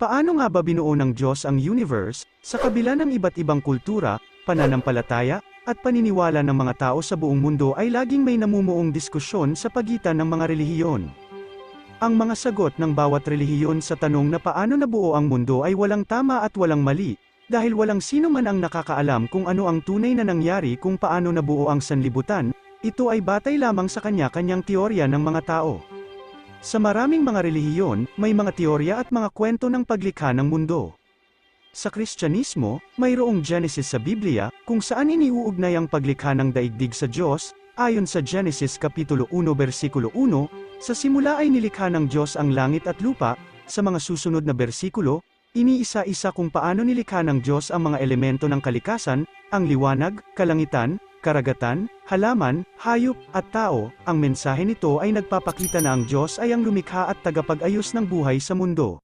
Paano nga ba binuo ng Diyos ang universe, sa kabila ng iba't ibang kultura, pananampalataya, at paniniwala ng mga tao sa buong mundo ay laging may namumuong diskusyon sa pagitan ng mga relihiyon. Ang mga sagot ng bawat relihiyon sa tanong na paano nabuo ang mundo ay walang tama at walang mali, dahil walang sino man ang nakakaalam kung ano ang tunay na nangyari kung paano nabuo ang sanlibutan, ito ay batay lamang sa kanya-kanyang teorya ng mga tao. Sa maraming mga relihiyon, may mga teorya at mga kwento ng paglikha ng mundo. Sa Kristyanismo, mayroong Genesis sa Biblia, kung saan iniuugnay ang paglikha ng daigdig sa Diyos. Ayon sa Genesis Kapitulo 1 versikulo 1, sa simula ay nilikha ng Diyos ang langit at lupa. Sa mga susunod na bersikulo, iniisa-isa kung paano nilikha ng Diyos ang mga elemento ng kalikasan, ang liwanag, kalangitan, karagatan, halaman, hayop, at tao. Ang mensahe nito ay nagpapakita na ang Diyos ay ang lumikha at tagapag-ayos ng buhay sa mundo.